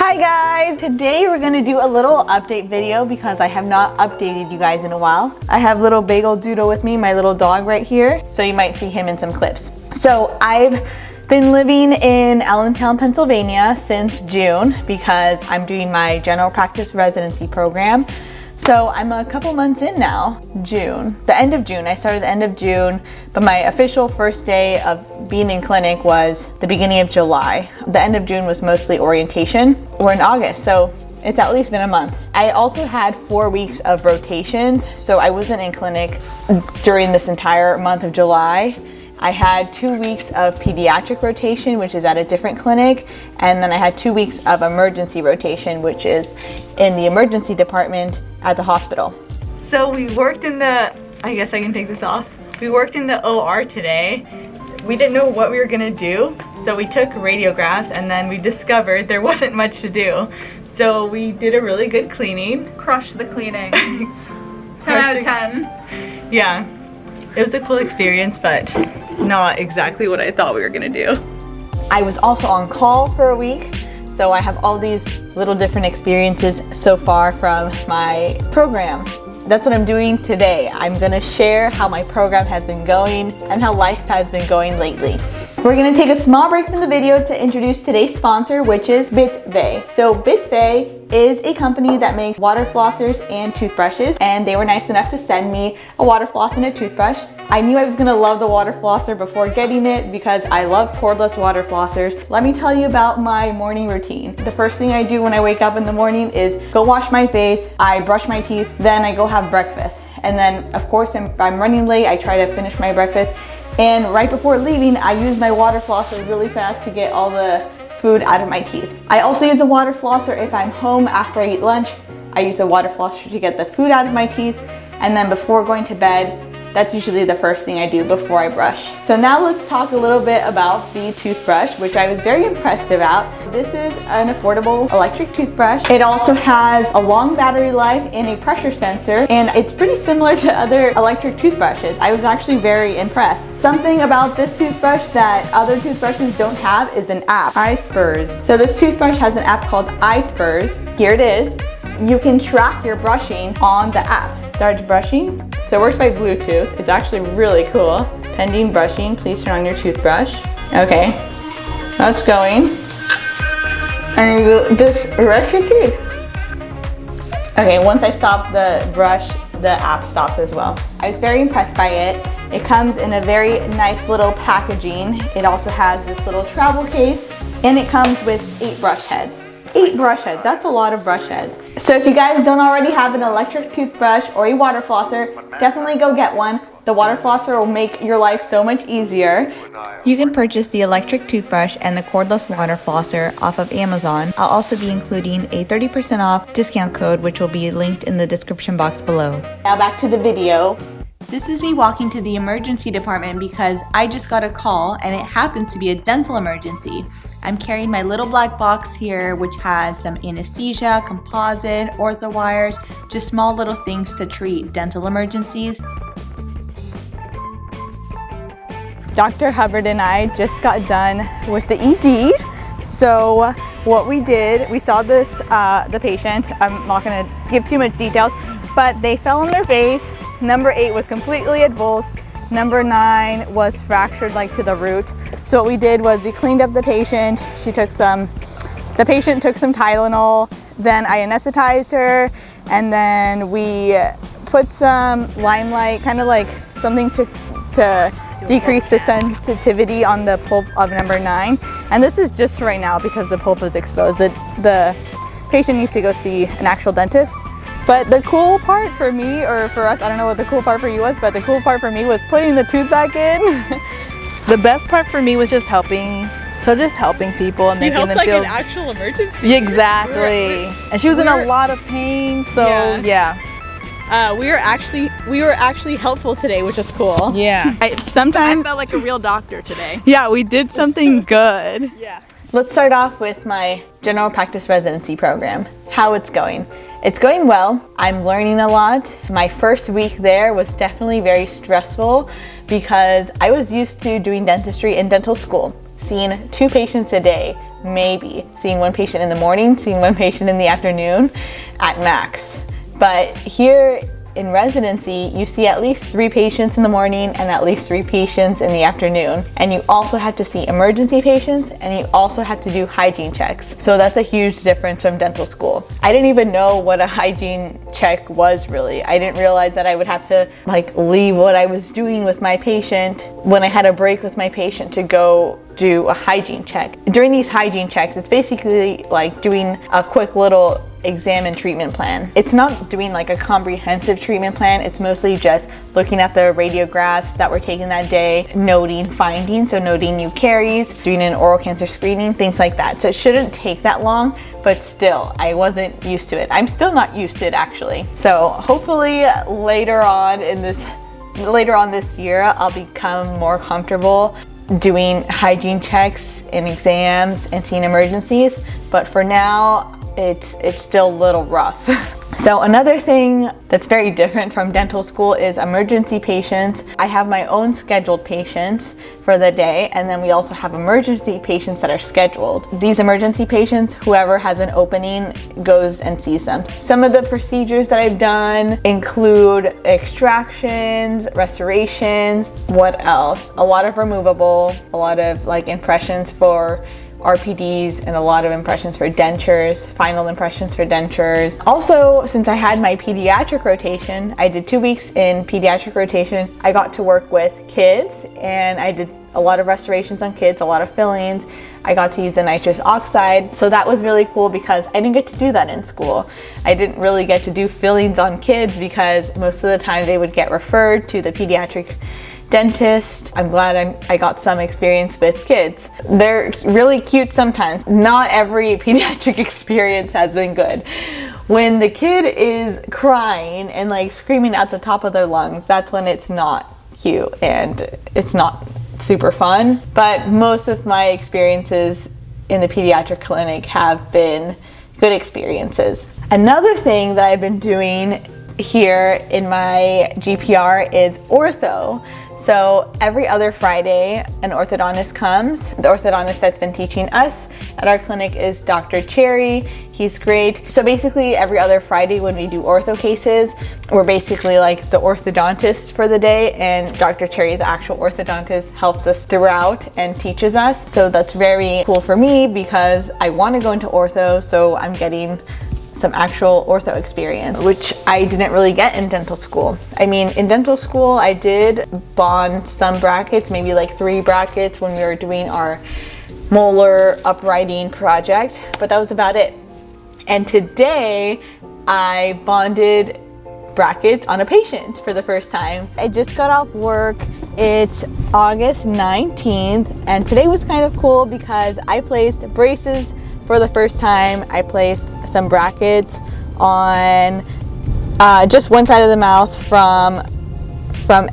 Hi guys! Today we're gonna do a little update video because I have not updated you guys in a while. I have little Bagel Doodle with me, my little dog right here, so you might see him in some clips. So I've been living in Allentown, Pennsylvania since June because I'm doing my general practice residency program. So I'm a couple months in now, June. The end of June, I started the end of June, but my official first day of being in clinic was the beginning of July. The end of June was mostly orientation. We're in August, so it's at least been a month. I also had 4 weeks of rotations, so I wasn't in clinic during this entire month of July. I had 2 weeks of pediatric rotation, which is at a different clinic, and then I had 2 weeks of emergency rotation, which is in the emergency department at the hospital. So we worked in the, I guess I can take this off. We worked in the OR today. We didn't know what we were gonna do, so we took radiographs and then we discovered there wasn't much to do. So we did a really good cleaning. Crushed the cleanings. 10 out of 10. Yeah, it was a cool experience, but not exactly what I thought we were gonna do. I was also on call for a week, so I have all these little different experiences so far from my program. That's what I'm doing today. I'm gonna share how my program has been going and how life has been going lately. We're gonna take a small break from the video to introduce today's sponsor, which is Bitvae. So Bitvae is a company that makes water flossers and toothbrushes, and they were nice enough to send me a water floss and a toothbrush. I knew I was gonna love the water flosser before getting it because I love cordless water flossers. Let me tell you about my morning routine. The first thing I do when I wake up in the morning is go wash my face, I brush my teeth, then I go have breakfast. And then of course if I'm running late, I try to finish my breakfast. And right before leaving, I use my water flosser really fast to get all the food out of my teeth. I also use a water flosser if I'm home after I eat lunch. I use a water flosser to get the food out of my teeth. And then before going to bed, that's usually the first thing I do before I brush. So now let's talk a little bit about the toothbrush, which I was very impressed about. This is an affordable electric toothbrush. It also has a long battery life and a pressure sensor, and it's pretty similar to other electric toothbrushes. I was actually very impressed. Something about this toothbrush that other toothbrushes don't have is an app, iSpurs. So this toothbrush has an app called iSpurs. Here it is. You can track your brushing on the app. Start brushing. So it works by Bluetooth. It's actually really cool. Pending brushing, please turn on your toothbrush. Okay, that's going. And you just brush your teeth. Okay, once I stop the brush, the app stops as well. I was very impressed by it. It comes in a very nice little packaging. It also has this little travel case, and it comes with 8 brush heads. 8 brush heads, that's a lot of brush heads. So if you guys don't already have an electric toothbrush or a water flosser, definitely go get one. The water flosser will make your life so much easier. You can purchase the electric toothbrush and the cordless water flosser off of Amazon. I'll also be including a 30% off discount code, which will be linked in the description box below. Now back to the video. This is me walking to the emergency department because I just got a call and it happens to be a dental emergency. I'm carrying my little black box here, which has some anesthesia, composite, ortho wires, just small little things to treat dental emergencies. Dr. Hubbard and I just got done with the ED. So what we did, we saw this, the patient. I'm not gonna give too much details, but they fell on their face. Number 8 was completely avulsed. Number 9 was fractured like to the root. So what we did was we cleaned up the patient. The patient took some Tylenol, then I anesthetized her, and then we put some Limelight, kind of like something to decrease the sensitivity on the pulp of number 9. And this is just right now because the pulp is exposed. The patient needs to go see an actual dentist. But the cool part for me, or for us, I don't know what the cool part for you was, but the cool part for me was putting the tooth back in. The best part for me was just helping. So just helping people and making them like feel an actual emergency. Exactly. And she was in a lot of pain, so yeah. We were actually helpful today, which is cool. Yeah. Sometimes I felt like a real doctor today. Yeah, we did something good. Yeah. Let's start off with my general practice residency program. How it's going. It's going well. I'm learning a lot. My first week there was definitely very stressful because I was used to doing dentistry in dental school, seeing 2 patients a day maybe. Seeing one patient in the morning, seeing one patient in the afternoon at max. But here in residency, you see at least 3 patients in the morning and at least 3 patients in the afternoon. And you also have to see emergency patients, and you also have to do hygiene checks. So that's a huge difference from dental school. I didn't even know what a hygiene check was really. I didn't realize that I would have to leave what I was doing with my patient when I had a break with my patient to go do a hygiene check. During these hygiene checks, it's basically like doing a quick little exam and treatment plan. It's not doing like a comprehensive treatment plan. It's mostly just looking at the radiographs that were taken that day, noting findings, so noting new caries, doing an oral cancer screening, things like that. So it shouldn't take that long, but still, I wasn't used to it. I'm still not used to it actually. So hopefully later on this year, I'll become more comfortable doing hygiene checks and exams and seeing emergencies. But for now, it's still a little rough. So another thing that's very different from dental school is emergency patients. I have my own scheduled patients for the day, and then we also have emergency patients that are scheduled. These emergency patients, whoever has an opening goes and sees them. Some of the procedures that I've done include extractions, restorations, what else? A lot of removable, a lot of impressions for RPDs, and a lot of impressions for dentures, final impressions for dentures. Also, since I had my pediatric rotation, I did 2 weeks in pediatric rotation. I got to work with kids, and I did a lot of restorations on kids, a lot of fillings. I got to use the nitrous oxide, so that was really cool because I didn't get to do that in school. I didn't really get to do fillings on kids because most of the time they would get referred to the pediatric dentist. I'm glad I got some experience with kids. They're really cute sometimes. Not every pediatric experience has been good. When the kid is crying and screaming at the top of their lungs, that's when it's not cute and it's not super fun. But most of my experiences in the pediatric clinic have been good experiences. Another thing that I've been doing here in my GPR is ortho. So every other Friday, an orthodontist comes. The orthodontist that's been teaching us at our clinic is Dr. Cherry. He's great. So basically every other Friday when we do ortho cases, we're basically like the orthodontist for the day, and Dr. Cherry, the actual orthodontist, helps us throughout and teaches us. So that's very cool for me because I want to go into ortho, so I'm getting some actual ortho experience, which I didn't really get in dental school. I mean, in dental school, I did bond some brackets, maybe 3 brackets when we were doing our molar uprighting project, but that was about it. And today, I bonded brackets on a patient for the first time. I just got off work. It's August 19th, and today was kind of cool because I placed braces for the first time. I placed some brackets on just one side of the mouth from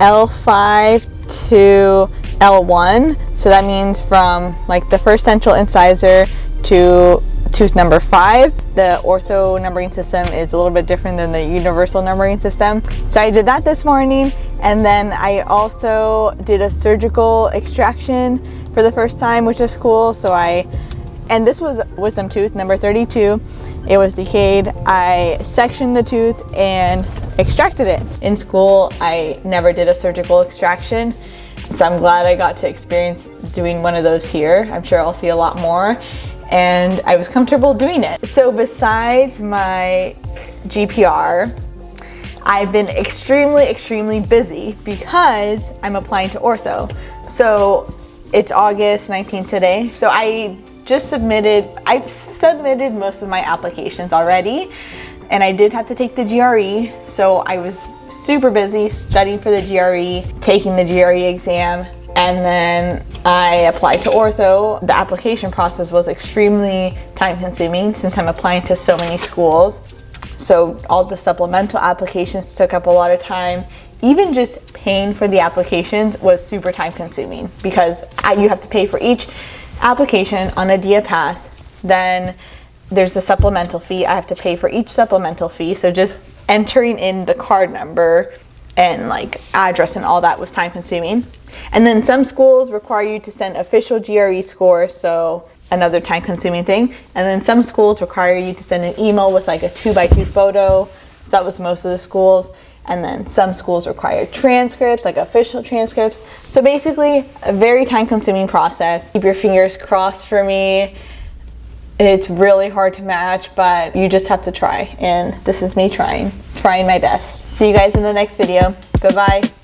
L5 to L1. So that means from the first central incisor to tooth number 5. The ortho numbering system is a little bit different than the universal numbering system. So I did that this morning, and then I also did a surgical extraction for the first time, which is cool. And this was wisdom tooth number 32. It was decayed. I sectioned the tooth and extracted it. In school, I never did a surgical extraction, so I'm glad I got to experience doing one of those here. I'm sure I'll see a lot more, and I was comfortable doing it. So besides my GPR, I've been extremely busy because I'm applying to ortho. So it's August 19th today. So I've submitted most of my applications already, and I did have to take the GRE, so I was super busy studying for the GRE, taking the GRE exam, and then I applied to ortho. The application process was extremely time consuming since I'm applying to so many schools. So all the supplemental applications took up a lot of time. Even just paying for the applications was super time consuming because you have to pay for each application on a DIA pass. Then there's a supplemental fee. I have to pay for each supplemental fee. So just entering in the card number and address and all that was time consuming. And then some schools require you to send official GRE scores. So another time consuming thing. And then some schools require you to send an email with like a 2x2 photo. So that was most of the schools. And then some schools require transcripts, like official transcripts. So basically a very time consuming process. Keep your fingers crossed for me. It's really hard to match, but you just have to try. And this is me trying my best. See you guys in the next video. Bye-bye.